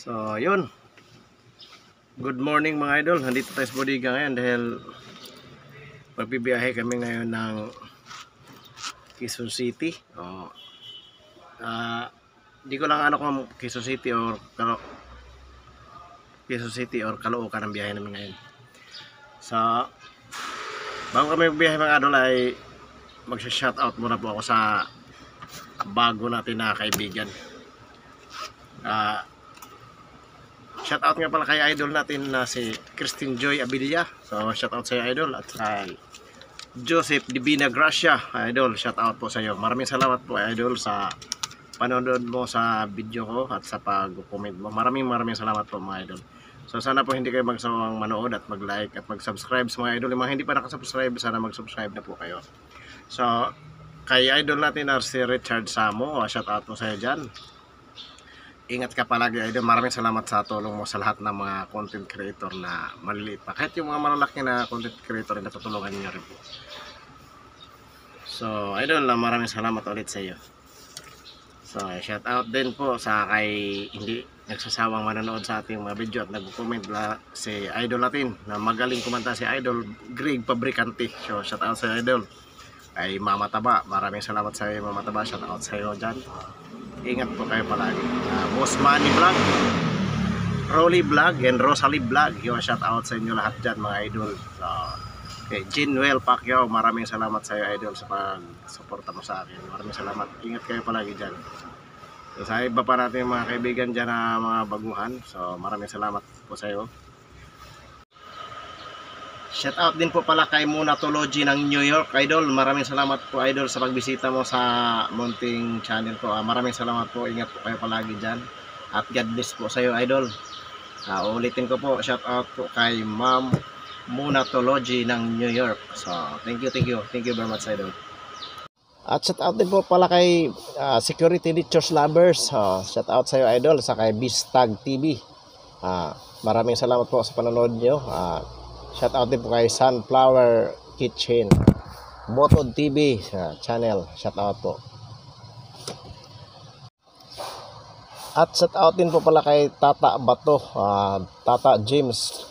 So, yun. Good morning mga idol. Nandito tayo sa bodega ngayon dahil magbibiyahe kami ngayon ng Quezon City. Di ko lang ano kung Quezon City or Caloocan ang biyahe namin ngayon. So, bago kami magbiyahe mga idol ay mag-shoutout muna po ako sa bago natin na kaibigan. Shoutout nga pala kay idol natin na si Christine Joy Abilia. So shoutout sa iyo idol. At kay Joseph Divina Gracia idol, shoutout po sa iyo. Maraming salamat po idol sa panonood mo sa video ko at sa pag-comment mo. Maraming salamat po mga idol. So sana po hindi kayo magsawang manood at mag-like at mag-subscribe sa mga idol. Yung mga hindi pa nakasubscribe, sana mag-subscribe na po kayo. So kay idol natin na si Richard Samo, shoutout po sa iyo dyan. Ingat ka palagi idol. Maraming salamat sa tulong mo sa lahat ng mga content creator na maliliit pa. Kahit yung mga malalaki na content creator na tutulungan niyo rin po. So idol, maraming salamat ulit sa iyo. So shout out din po sa kay hindi nagsasawang manonood sa ating mga video at nag-comment si idol natin na magaling kumanta, si idol Greg Fabricante. So shout out sa idol. Kay Mama Taba, maraming salamat sa iyo Mama Taba. Shout out sa iyo dyan. Ingat po kayo palagi. Boss Manny Vlog, Rolly Vlog, and Rosalie Vlog. Shout out sa inyo lahat dyan mga idol. So, okay, Jinwell Pacquiao, maraming salamat sa iyo idol sa pag-suporta mo sa akin. Maraming salamat. Ingat kayo palagi dyan. So, sa iba pa natin mga kaibigan dyan na mga baguhan. So maraming salamat po sa iyo. Shout out din po pala kay Monatology ng New York idol. Maraming salamat po idol sa pagbisita mo sa munting channel ko. Maraming salamat po. Ingat po kayo palagi dyan. At God bless po sa iyo idol. Ulitin ko po, shout out po kay Ma'am Monatology ng New York. So thank you very much idol. At shout out din po pala kay Security Teachers Lovers. Shout out sa iyo idol. Sa kay Bistag TV. Maraming salamat po sa panonood nyo. Shout out din po kay Sunflower Kitchen, Botod TV channel. Shout out po. At shout out din po pala kay Tata Bato, Tata James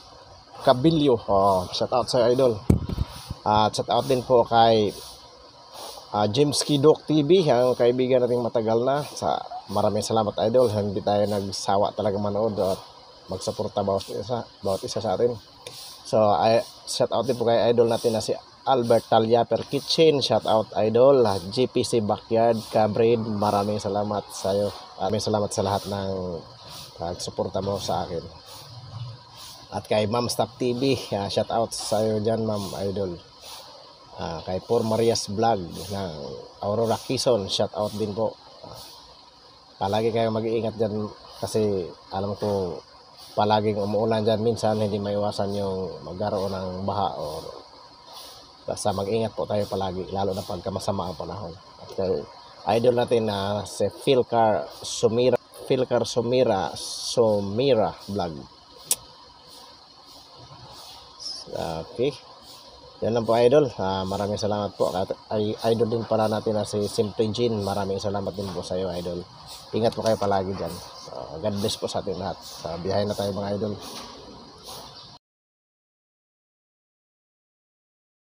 Cabillo. Shout out sa idol. At shout out din po kay James Kidok TV, ang kaibigan nating matagal na. Maraming salamat idol. Hindi tayo nagsawa talaga manood at magsuporta bawat isa sa atin. So, shout out din po kay idol natin na si Albert Talyaper Kitchen. Shout out idol. GPC Backyard Cabrid. Maraming salamat sa iyo. Maraming salamat sa lahat ng pagsuporta mo sa akin. At kay Ma'am Staff TV, shout out sa iyo dyan Ma'am idol. Kay Por Marias Vlog ng Aurora Quezon, shout out din po. Palagi kayo mag-iingat dyan kasi alam ko palaging umuulan dyan, minsan hindi maiwasan yung magkaroon ng baha o basta mag-ingat po tayo palagi lalo na pagka masama ang panahon. At kay idol natin na si Philcar Sumira Vlog. Okay, yan lang po idol. Maraming salamat po. At idol din pala natin na si Simple Jean. Maraming salamat din po sa iyo idol. Ingat po kayo palagi dyan. God bless po sa ating lahat. Biyahe na tayo mga idol.